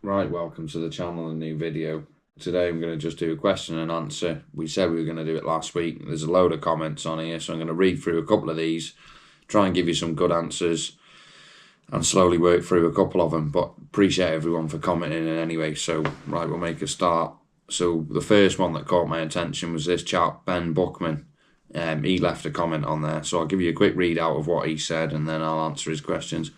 Right, welcome to the channel and a new video. Today I'm going to just do a question and answer. We said we were going to do it last week. There's a load of comments on here, so I'm going to read through a couple of these, try and give you some good answers, and slowly work through a couple of them. But appreciate everyone for commenting in anyway. So, right, we'll make a start. So the first one that caught my attention was this chap, Ben Buckman. He left a comment on there, so I'll give you a quick readout of what he said and then I'll answer his questions.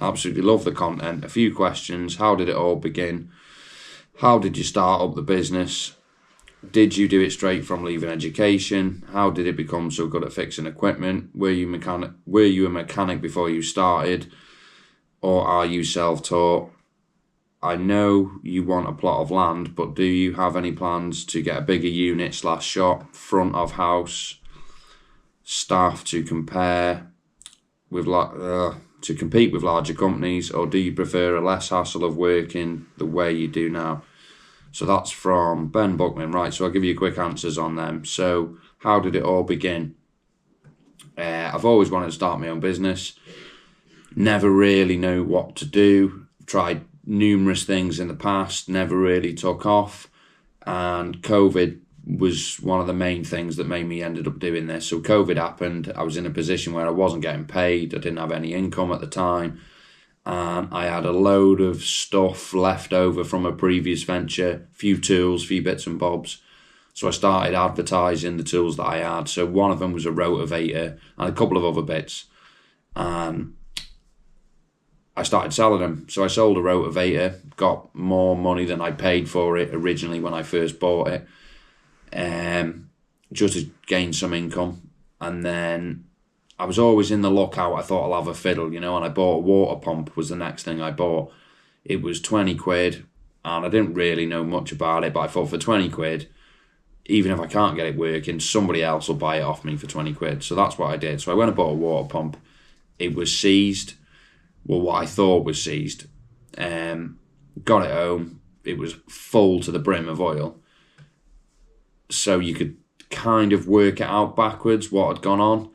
Absolutely love the content. A few questions. How did it all begin? How did you start up the business? Did you do it straight from leaving education? How did it become so good at fixing equipment? Were you a mechanic before you started? Or are you self-taught? I know you want a plot of land, but do you have any plans to get a bigger unit / shop, front of house, staff to compare with to compete with larger companies, or do you prefer a less hassle of working the way you do now? So that's from Ben Buckman, right? So I'll give you quick answers on them. So how did it all begin? I've always wanted to start my own business. Never really knew what to do. Tried numerous things in the past, never really took off. And COVID was one of the main things that made me ended up doing this. So COVID happened. I was in a position where I wasn't getting paid. I didn't have any income at the time. And I had a load of stuff left over from a previous venture, few tools, few bits and bobs. So I started advertising the tools that I had. So one of them was a rotavator and a couple of other bits. And I started selling them. So I sold a rotavator, got more money than I paid for it originally when I first bought it. Just to gain some income. And then I was always in the lookout. I thought I'll have a fiddle, and I bought a water pump was the next thing I bought. It was 20 quid and I didn't really know much about it, but I thought for 20 quid, even if I can't get it working, somebody else will buy it off me for 20 quid. So that's what I did. So I went and bought a water pump. It was seized. Well, what I thought was seized. Got it home. It was full to the brim of oil. So you could kind of work it out backwards what had gone on.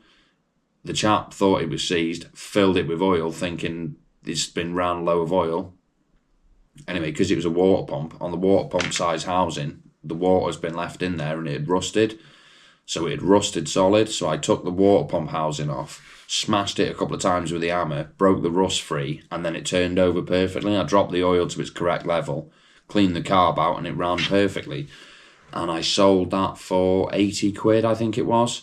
The chap thought it was seized, filled it with oil, thinking it's been ran low of oil. Anyway, because it was a water pump, on the water pump size housing, the water's been left in there and it had rusted. So it had rusted solid. So I took the water pump housing off, smashed it a couple of times with the hammer, broke the rust free, and then it turned over perfectly. I dropped the oil to its correct level, cleaned the carb out, and it ran perfectly. And I sold that for 80 quid, I think it was.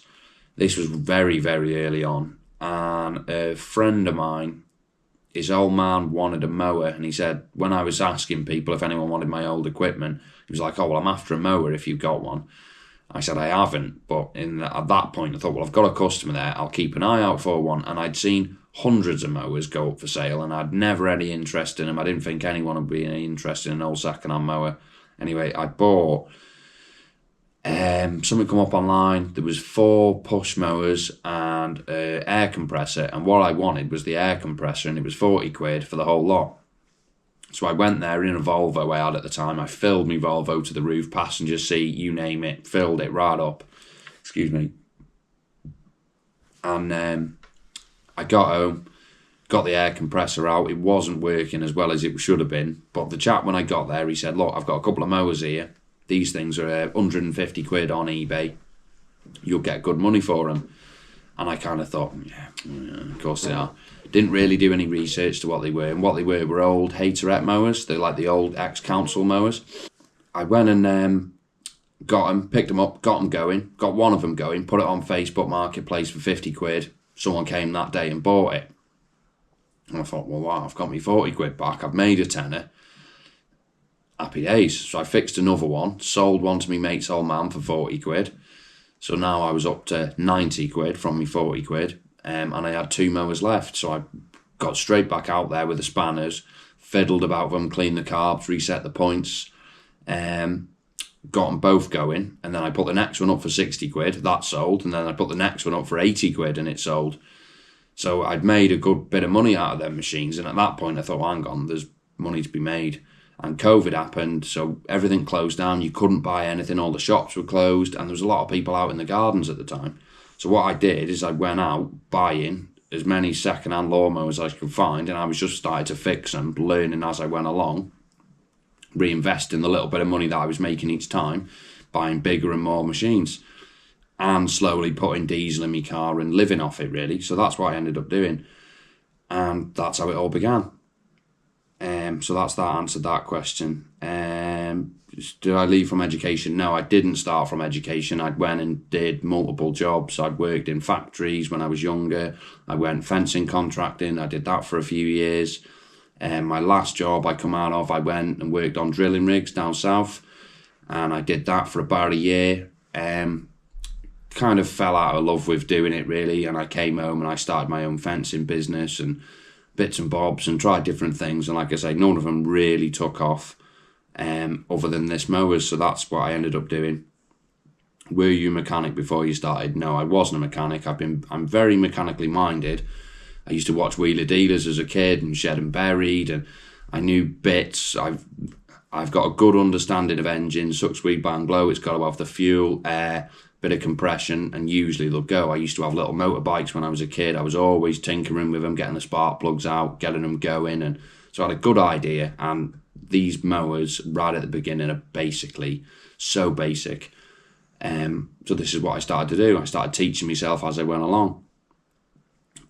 This was very, very early on. And a friend of mine, his old man wanted a mower. And he said, when I was asking people if anyone wanted my old equipment, he was like, oh, well, I'm after a mower if you've got one. I said, I haven't. But at that point, I thought, well, I've got a customer there. I'll keep an eye out for one. And I'd seen hundreds of mowers go up for sale. And I'd never any interest in them. I didn't think anyone would be interested in an old second-hand mower. Anyway, I bought... something come up online. There was 4 push mowers and an air compressor, and what I wanted was the air compressor, and it was 40 quid for the whole lot. So I went there in a Volvo I had at the time. I filled my Volvo to the roof, passenger seat, you name it, filled it right up. Excuse me. And I got home, got the air compressor out. It wasn't working as well as it should have been, but the chap, when I got there, he said, look, I've got a couple of mowers here. These things are 150 quid on eBay. You'll get good money for them. And I kind of thought, yeah, of course they are. Didn't really do any research to what they were. And what they were old haterette mowers. They're like the old ex-council mowers. I went and got them, picked them up, got them going. Got one of them going, put it on Facebook Marketplace for 50 quid. Someone came that day and bought it. And I thought, well, wow, I've got me 40 quid back. I've made a tenner. Happy days. So I fixed another one, sold one to me mate's old man for 40 quid. So now I was up to 90 quid from me 40 quid. And I had 2 mowers left. So I got straight back out there with the spanners, fiddled about them, cleaned the carbs, reset the points, got them both going. And then I put the next one up for 60 quid. That sold. And then I put the next one up for 80 quid and it sold. So I'd made a good bit of money out of them machines. And at that point I thought, hang on, there's money to be made. And COVID happened, so everything closed down. You couldn't buy anything. All the shops were closed, and there was a lot of people out in the gardens at the time. So what I did is I went out buying as many second-hand lawnmowers as I could find, and I was just starting to fix them, learning as I went along. reinvesting the little bit of money that I was making each time, buying bigger and more machines, and slowly putting diesel in my car and living off it, really. So that's what I ended up doing, and that's how it all began. So that's that, answered that question. Did I leave from education? No, I didn't start from education. I went and did multiple jobs. I'd worked in factories when I was younger. I went fencing contracting. I did that for a few years. My last job I come out of, I went and worked on drilling rigs down south, and I did that for about a year. Kind of fell out of love with doing it, really, and I came home and I started my own fencing business and bits and bobs and tried different things, and like I say, none of them really took off other than this mowers, so that's what I ended up doing. Were you a mechanic before you started? No, I wasn't a mechanic. I'm very mechanically minded. I used to watch Wheeler Dealers as a kid and Shed and Buried, and I knew bits. I've got a good understanding of engines, suck, speed, bang, blow. It's got to have the fuel, air, bit of compression, and usually they'll go. I used to have little motorbikes when I was a kid. I was always tinkering with them, getting the spark plugs out, getting them going, and so I had a good idea. And these mowers right at the beginning are basically so basic. So this is what I started to do. I started teaching myself as I went along.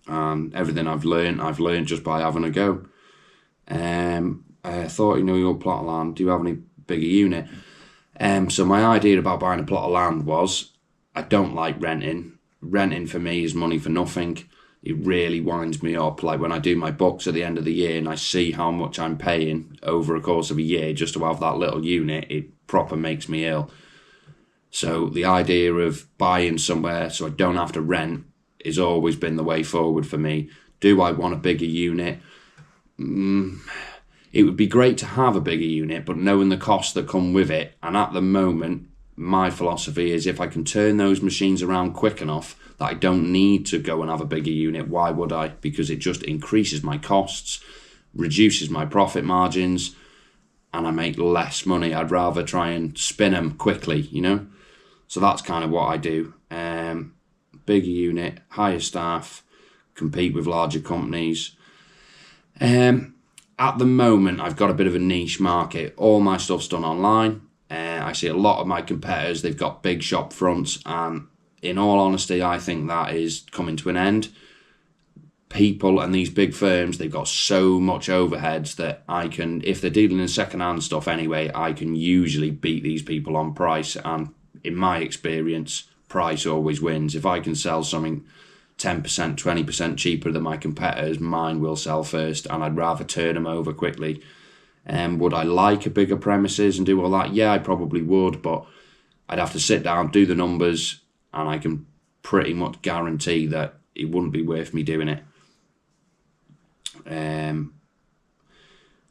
And everything I've learned just by having a go. I thought, your plot of land, do you have any bigger unit? So my idea about buying a plot of land was, I don't like renting. Renting for me is money for nothing. It really winds me up. Like when I do my books at the end of the year and I see how much I'm paying over a course of a year just to have that little unit, it proper makes me ill. So the idea of buying somewhere so I don't have to rent has always been the way forward for me. Do I want a bigger unit? It would be great to have a bigger unit, but knowing the costs that come with it, and at the moment, my philosophy is if I can turn those machines around quick enough that I don't need to go and have a bigger unit, why would I? Because it just increases my costs, reduces my profit margins, and I make less money. I'd rather try and spin them quickly, So that's kind of what I do. Bigger unit, higher staff, compete with larger companies. At the moment, I've got a bit of a niche market. All my stuff's done online. I see a lot of my competitors, they've got big shop fronts, and in all honesty, I think that is coming to an end. People and these big firms, they've got so much overheads that I can, if they're dealing in second-hand stuff anyway, I can usually beat these people on price, and in my experience, price always wins. If I can sell something 10%, 20% cheaper than my competitors, mine will sell first, and I'd rather turn them over quickly. Would I like a bigger premises and do all that? Yeah, I probably would, but I'd have to sit down, do the numbers, and I can pretty much guarantee that it wouldn't be worth me doing it.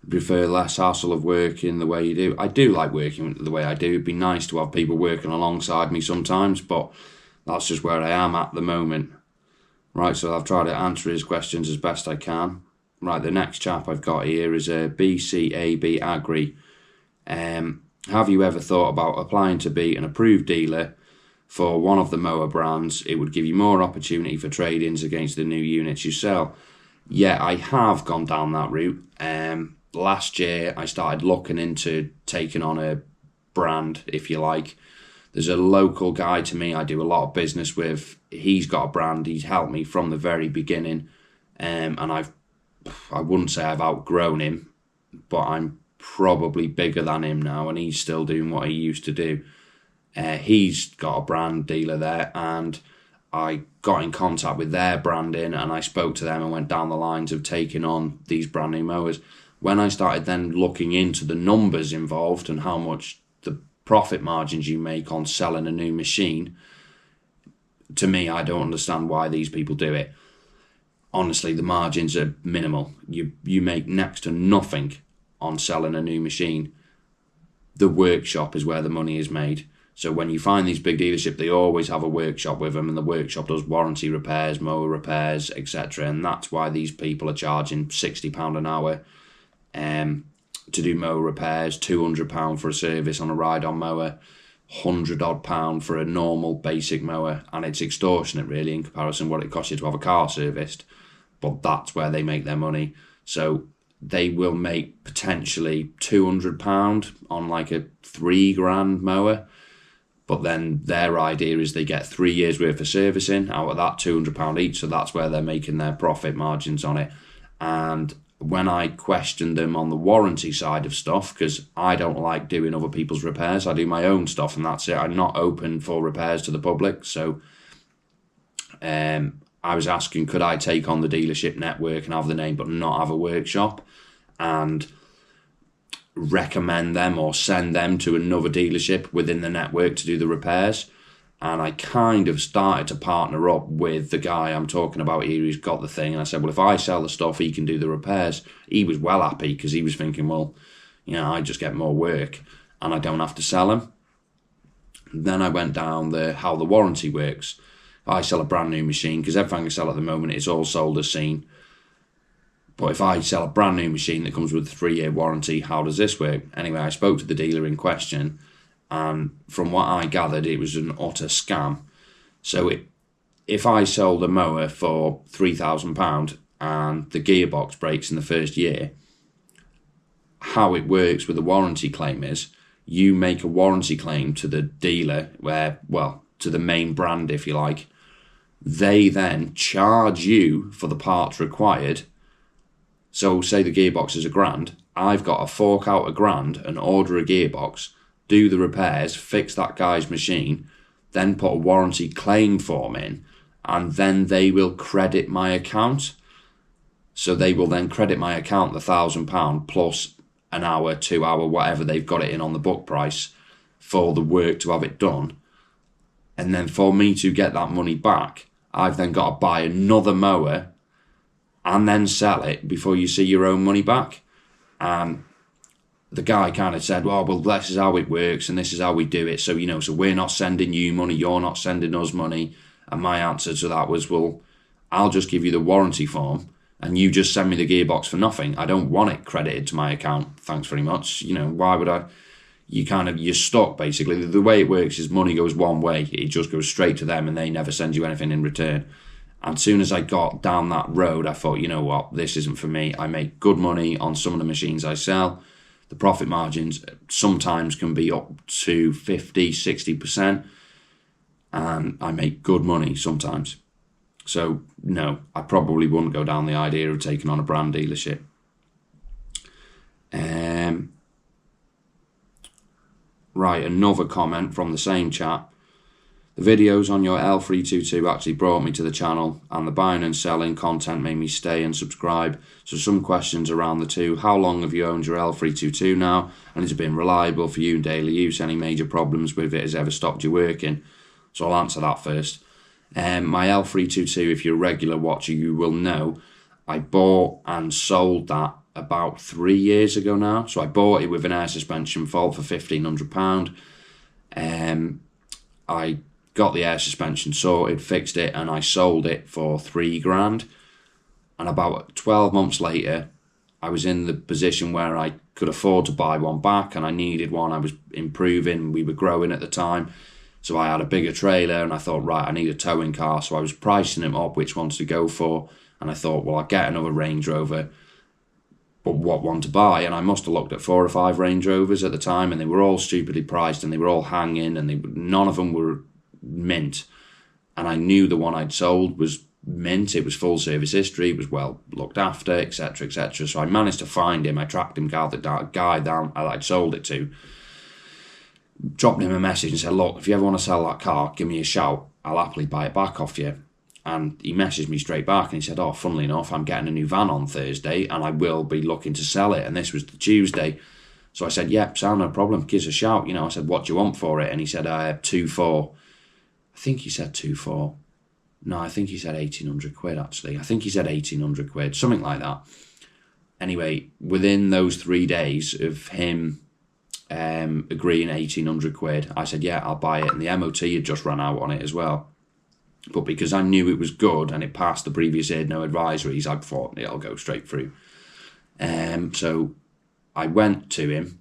Prefer less hassle of working the way you do. I do like working the way I do. It'd be nice to have people working alongside me sometimes, but that's just where I am at the moment. Right, so I've tried to answer his questions as best I can. Right, the next chap I've got here is a BCAB Agri. Have you ever thought about applying to be an approved dealer for one of the mower brands? It would give you more opportunity for trade-ins against the new units you sell. Yeah, I have gone down that route. Last year, I started looking into taking on a brand, if you like. There's a local guy to me I do a lot of business with. He's got a brand. He's helped me from the very beginning. And I wouldn't say I've outgrown him, but I'm probably bigger than him now, and he's still doing what he used to do. He's got a brand dealer there, and I got in contact with their branding, and I spoke to them and went down the lines of taking on these brand new mowers. When I started then looking into the numbers involved and how much the profit margins you make on selling a new machine, to me, I don't understand why these people do it. Honestly, the margins are minimal. You make next to nothing on selling a new machine. The workshop is where the money is made. So when you find these big dealerships, they always have a workshop with them, and the workshop does warranty repairs, mower repairs, etc. And that's why these people are charging £60 an hour to do mower repairs, £200 for a service on a ride-on mower, £100 for a normal basic mower, and it's extortionate really in comparison to what it costs you to have a car serviced. But that's where they make their money. So they will make potentially £200 on like a £3,000 mower. But then their idea is they get 3 years worth of servicing out of that £200 each. So that's where they're making their profit margins on it. And when I questioned them on the warranty side of stuff, because I don't like doing other people's repairs, I do my own stuff and that's it. I'm not open for repairs to the public. So I was asking, could I take on the dealership network and have the name but not have a workshop, and recommend them or send them to another dealership within the network to do the repairs. And I kind of started to partner up with the guy I'm talking about here who's got the thing. And I said, well, if I sell the stuff, he can do the repairs. He was well happy because he was thinking, well, I just get more work and I don't have to sell them. Then I went down how the warranty works. If I sell a brand new machine, because everything I sell at the moment is all sold as seen. But if I sell a brand new machine that comes with a 3-year warranty, how does this work? Anyway, I spoke to the dealer in question, and from what I gathered, it was an utter scam. So if I sold a mower for £3,000 and the gearbox breaks in the first year, how it works with a warranty claim is you make a warranty claim to the dealer, to the main brand, if you like. They then charge you for the parts required. So say the gearbox is £1,000, I've got to fork out £1,000 and order a gearbox, do the repairs, fix that guy's machine, then put a warranty claim form in, and then they will credit my account. So they will then credit my account the £1,000 plus an hour, 2 hour, whatever they've got it in on the book price for the work to have it done. And then for me to get that money back, I've then got to buy another mower and then sell it before you see your own money back. And the guy kind of said, well, this is how it works and this is how we do it. So, so we're not sending you money, you're not sending us money. And my answer to that was, well, I'll just give you the warranty form and you just send me the gearbox for nothing. I don't want it credited to my account. Thanks very much. Why would I? You're stuck, basically. The way it works is money goes one way. It just goes straight to them and they never send you anything in return. And as soon as I got down that road, I thought, you know what, this isn't for me. I make good money on some of the machines I sell. The profit margins sometimes can be up to 50, 60%. And I make good money sometimes. So, no, I probably wouldn't go down the idea of taking on a brand dealership. Right, another comment from the same chap. The videos on your L322 actually brought me to the channel, and the buying and selling content made me stay and subscribe. So some questions around the two. How long have you owned your L322 now? And has it been reliable for you in daily use? Any major problems with it has ever stopped you working? So I'll answer that first. My L322, if you're a regular watcher, you will know I bought and sold that about 3 years ago now. So I bought it with an air suspension fault for £1,500. I got the air suspension sorted, fixed it, and I sold it for £3,000. And about 12 months later, I was in the position where I could afford to buy one back, and I needed one. I was improving, we were growing at the time. So I had a bigger trailer, and I thought, right, I need a towing car. So I was pricing them up, which ones to go for. And I thought, well, I'll get another Range Rover, but what one to buy? And I must have looked at 4 or 5 Range Rovers at the time, and they were all stupidly priced, and they were all hanging, and none of them were mint. And I knew the one I'd sold was mint. It was full service history, it was well looked after, etc, etc. So I managed to find him. I tracked him down, the guy down I'd sold it to, dropped him a message and said, look, if you ever want to sell that car, give me a shout, I'll happily buy it back off you. And he messaged me straight back and he said, oh, funnily enough, I'm getting a new van on Thursday and I will be looking to sell it. And this was the Tuesday. So I said, yep, sound no problem, give us a shout. I said, what do you want for it? And he said, 2.4. I think he said 2.4. No, I think he said 1,800 quid, actually. I think he said 1,800 quid, something like that. Anyway, within those 3 days of him agreeing 1,800 quid, I said, yeah, I'll buy it. And the MOT had just run out on it as well. But because I knew it was good and it passed the previous year, no advisories, I thought it'll go straight through. So I went to him,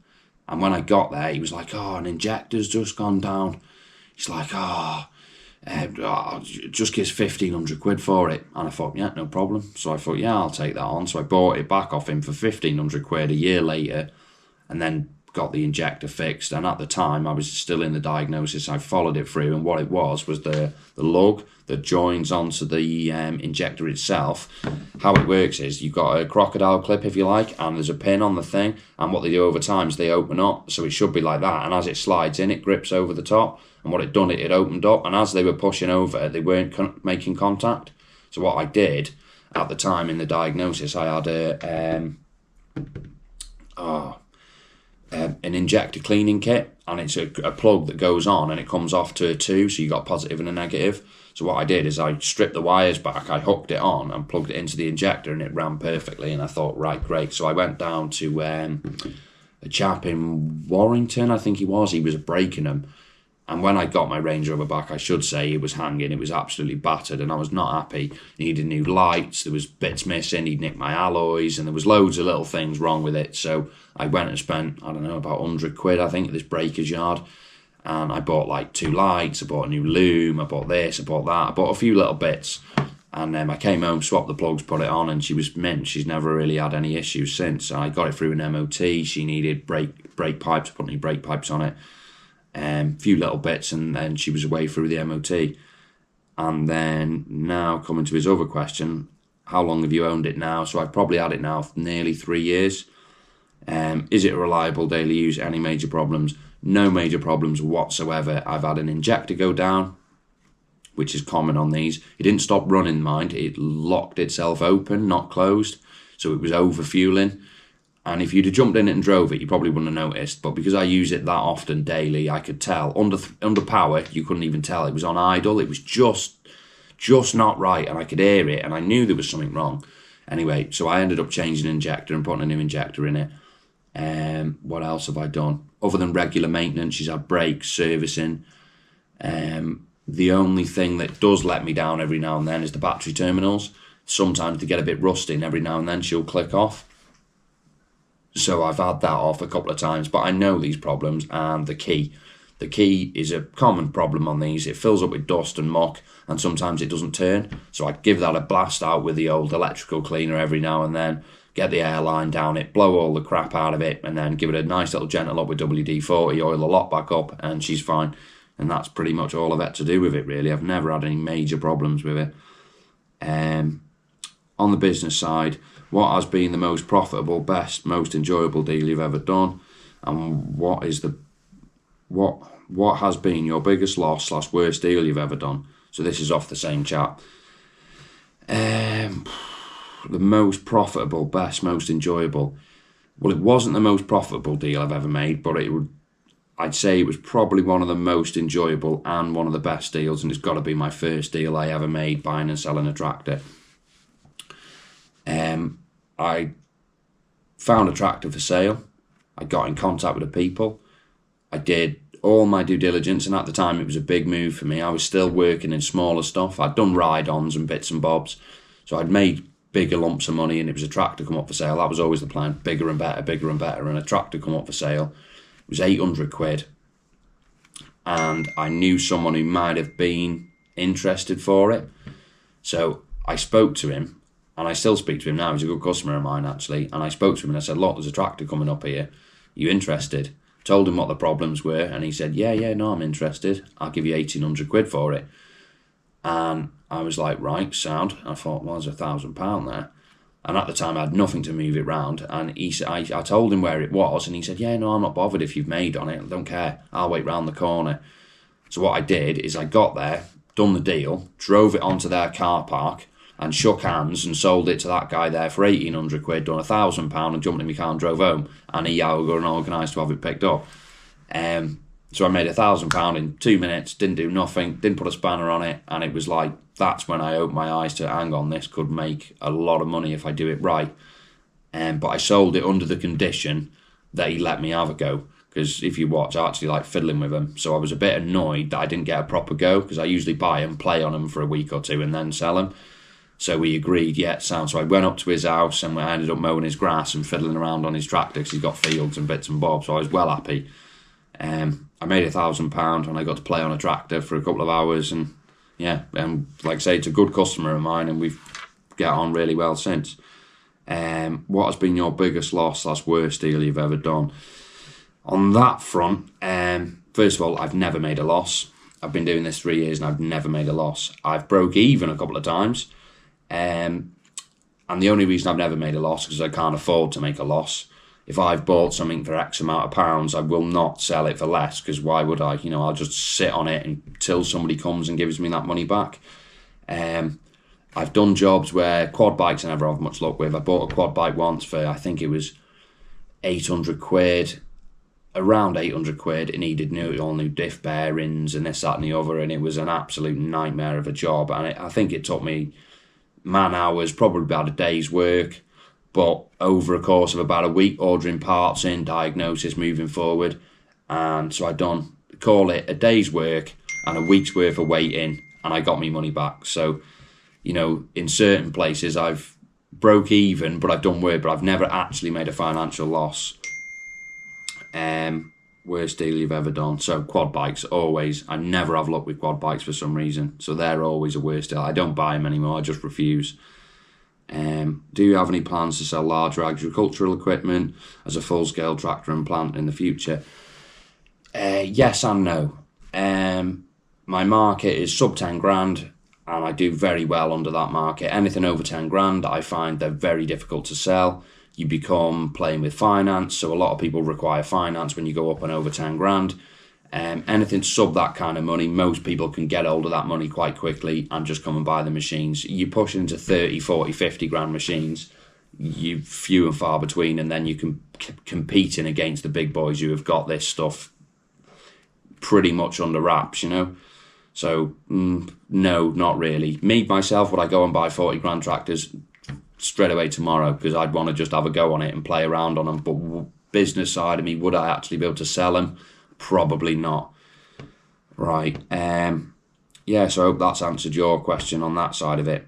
and when I got there, he was like, oh, an injector's just gone down. He's like, oh, Just gives 1,500 quid for it. And I thought, yeah, no problem. So I thought, yeah, I'll take that on. So I bought it back off him for 1,500 quid a year later, and then got the injector fixed. And at the time, I was still in the diagnosis. I followed it through, and what it was the lug that joins onto the injector itself. How it works is you've got a crocodile clip, if you like, and there's a pin on the thing, and what they do over time is they open up, so it should be like that, and as it slides in, it grips over the top, and what it done, it opened up, and as they were pushing over, they weren't making contact. So what I did at the time in the diagnosis, I had an injector cleaning kit, and it's a plug that goes on and it comes off to a 2, so you got positive and a negative. So what I did is I stripped the wires back, I hooked it on and plugged it into the injector, and it ran perfectly, and I thought, right, great. So I went down to a chap in Warrington, I think he was breaking them, and when I got my Range Rover back, I should say, it was hanging, it was absolutely battered, and I was not happy. Needed new lights, there was bits missing, he'd nicked my alloys, and there was loads of little things wrong with it. So I went and spent, I don't know, about 100 quid, I think, at this breaker's yard. And I bought like 2 lights, I bought a new loom, I bought this, I bought that, I bought a few little bits. And I came home, swapped the plugs, put it on, and she was mint. She's never really had any issues since. I got it through an MOT. She needed brake pipes, put new brake pipes on it. A few little bits, and then she was away through the MOT. And then now coming to his other question, how long have you owned it now? So I've probably had it now for nearly 3 years. Is it a reliable daily use? Any major problems? No major problems whatsoever. I've had an injector go down, which is common on these. It didn't stop running, mind. It locked itself open, not closed. So it was over-fueling. And if you'd have jumped in it and drove it, you probably wouldn't have noticed. But because I use it that often daily, I could tell. Under power, you couldn't even tell. It was on idle. It was just not right. And I could hear it. And I knew there was something wrong. Anyway, so I ended up changing an injector and putting a new injector in it. What else have I done? Other than regular maintenance, she's had brakes, servicing. The only thing that does let me down every now and then is the battery terminals. Sometimes they get a bit rusty, and every now and then she'll click off. So I've had that off a couple of times, but I know these problems. And the key is a common problem on these. It fills up with dust and muck, and sometimes it doesn't turn. So I give that a blast out with the old electrical cleaner every now and then, get the airline down it, blow all the crap out of it, and then give it a nice little gentle up with WD-40, oil the lot back up, and she's fine. And that's pretty much all I've had to do with it, really. I've never had any major problems with it. On the business side, what has been the most profitable, best, most enjoyable deal you've ever done? And what has been your biggest loss / worst deal you've ever done? So this is off the same chat. The most profitable, best, most enjoyable. Well, it wasn't the most profitable deal I've ever made, but I'd say it was probably one of the most enjoyable and one of the best deals, and it's got to be my first deal I ever made, buying and selling a tractor. I found a tractor for sale. I got in contact with the people. I did all my due diligence, and at the time it was a big move for me. I was still working in smaller stuff. I'd done ride-ons and bits and bobs, so I'd made bigger lumps of money, and it was a tractor come up for sale. That was always the plan, bigger and better, and a tractor come up for sale. It was 800 quid, and I knew someone who might have been interested for it. So I spoke to him, and I still speak to him now. He's a good customer of mine, actually. And I spoke to him and I said, look, there's a tractor coming up here. Are you interested? Told him what the problems were, and he said, yeah, no, I'm interested. I'll give you 1,800 quid for it. And I was like, right, sound. I thought, well, there's £1,000 there. And at the time, I had nothing to move it round. And I told him where it was, and he said, yeah, no, I'm not bothered if you've made on it. I don't care. I'll wait round the corner. So what I did is I got there, done the deal, drove it onto their car park, and shook hands and sold it to that guy there for 1,800 quid, done £1,000, and jumped in my car and drove home. And he got and organised to have it picked up. So I made £1,000 in 2 minutes, didn't do nothing, didn't put a spanner on it, and it was like, that's when I opened my eyes to, hang on, this could make a lot of money if I do it right. But I sold it under the condition that he let me have a go. Because if you watch, I actually like fiddling with them. So I was a bit annoyed that I didn't get a proper go, because I usually buy them, play on them for a week or two, and then sell them. So we agreed, yeah, sound. So I went up to his house, and I ended up mowing his grass and fiddling around on his tractor, because he's got fields and bits and bobs. So I was well happy. I made £1,000, and I got to play on a tractor for a couple of hours, and yeah, and like I say, it's a good customer of mine, and we've get on really well since. What has been your biggest loss / worst deal you've ever done? On that front, first of all, I've never made a loss. I've been doing this 3 years and I've never made a loss. I've broke even a couple of times, and the only reason I've never made a loss is because I can't afford to make a loss. If I've bought something for X amount of pounds, I will not sell it for less, because why would I? I'll just sit on it until somebody comes and gives me that money back. I've done jobs where quad bikes I never have much luck with. I bought a quad bike once for, I think it was 800 quid, around 800 quid. It needed all new diff bearings and this, that and the other, and it was an absolute nightmare of a job. And I think it took me man hours, probably about a day's work, but over a course of about a week, ordering parts in, diagnosis, moving forward. And so I done, call it a day's work and a week's worth of waiting, and I got me money back. So, in certain places I've broke even, but I've done work, but I've never actually made a financial loss. Worst deal you've ever done? So quad bikes, always. I never have luck with quad bikes for some reason, so they're always a worst deal. I don't buy them anymore, I just refuse. Do you have any plans to sell larger agricultural equipment as a full-scale tractor and plant in the future? Yes and no. My market is sub 10 grand, and I do very well under that market. Anything over 10 grand, I find they're very difficult to sell. You become playing with finance, so a lot of people require finance when you go up and over 10 grand. Anything sub that kind of money, most people can get hold of that money quite quickly and just come and buy the machines. You push into 30, 40, 50 grand machines, you few and far between, and then you can competing against the big boys who have got this stuff pretty much under wraps, So, no, not really. Me, myself, would I go and buy 40 grand tractors straight away tomorrow, because I'd want to just have a go on it and play around on them. But business side of me, would I actually be able to sell them? Probably not. Right. Yeah, so I hope that's answered your question on that side of it.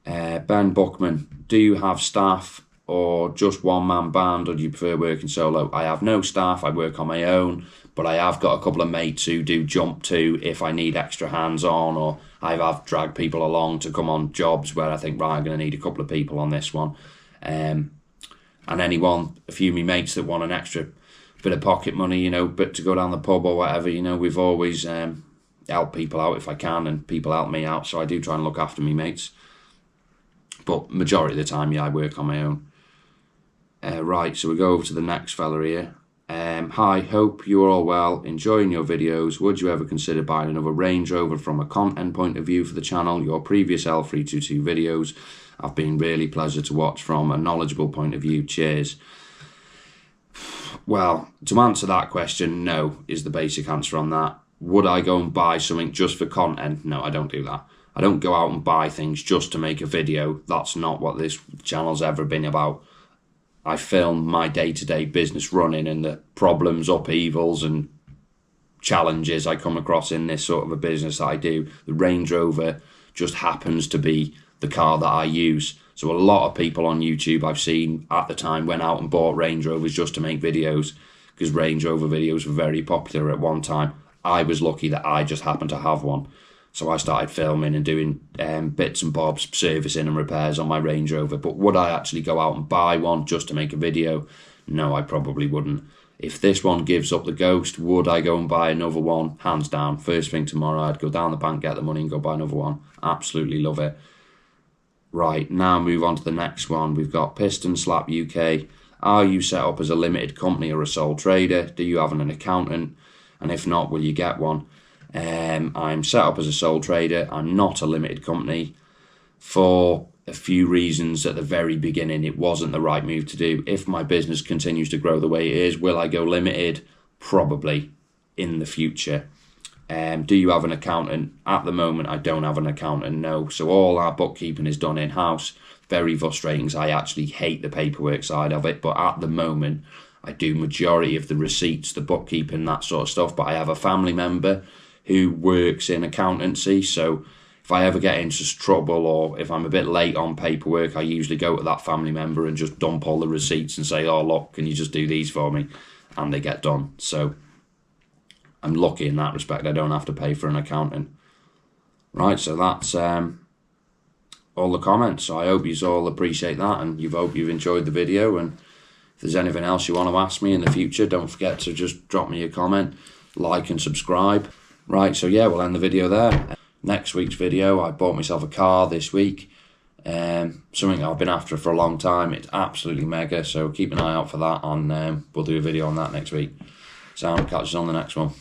Ben Buckman, do you have staff or just one-man band, or do you prefer working solo? I have no staff, I work on my own, but I have got a couple of mates who do jump to if I need extra hands on, or I have dragged people along to come on jobs where I think, right, I'm going to need a couple of people on this one. And a few of me mates that want an extra bit of pocket money, but to go down the pub or whatever, we've always helped people out if I can, and people help me out, so I do try and look after me mates. But majority of the time, yeah, I work on my own. Right, so we go over to the next fella here. Hi, hope you are all well, enjoying your videos. Would you ever consider buying another Range Rover from a content point of view for the channel? Your previous L322 videos have been really pleasant to watch from a knowledgeable point of view. Cheers. Well, to answer that question, no, is the basic answer on that. Would I go and buy something just for content? No, I don't do that. I don't go out and buy things just to make a video. That's not what this channel's ever been about. I film my day-to-day business running and the problems, upheavals and challenges I come across in this sort of a business that I do. The Range Rover just happens to be the car that I use. So a lot of people on YouTube I've seen at the time went out and bought Range Rovers just to make videos, because Range Rover videos were very popular at one time. I was lucky that I just happened to have one. So I started filming and doing bits and bobs, servicing and repairs on my Range Rover. But would I actually go out and buy one just to make a video? No, I probably wouldn't. If this one gives up the ghost, would I go and buy another one? Hands down. First thing tomorrow, I'd go down the bank, get the money and go buy another one. Absolutely love it. Right, now move on to the next one. We've got Piston Slap UK. Are you set up as a limited company or a sole trader? Do you have an accountant? And if not, will you get one? I'm set up as a sole trader. I'm not a limited company for a few reasons. At the very beginning, it wasn't the right move to do. If my business continues to grow the way it is, will I go limited? Probably in the future. Do you have an accountant? At the moment, I don't have an accountant, no. So all our bookkeeping is done in-house. Very frustrating, because I actually hate the paperwork side of it. But at the moment, I do majority of the receipts, the bookkeeping, that sort of stuff. But I have a family member who works in accountancy, so if I ever get into trouble or if I'm a bit late on paperwork, I usually go to that family member and just dump all the receipts and say, oh look, can you just do these for me? And they get done. So I'm lucky in that respect. I don't have to pay for an accountant. Right, so that's all the comments. So I hope you all appreciate that, and hope you've enjoyed the video. And if there's anything else you want to ask me in the future, don't forget to just drop me a comment, like and subscribe. Right, so yeah, we'll end the video there. Next week's video, I bought myself a car this week. Something I've been after for a long time. It's absolutely mega, so keep an eye out for that, and we'll do a video on that next week. So I'll catch you on the next one.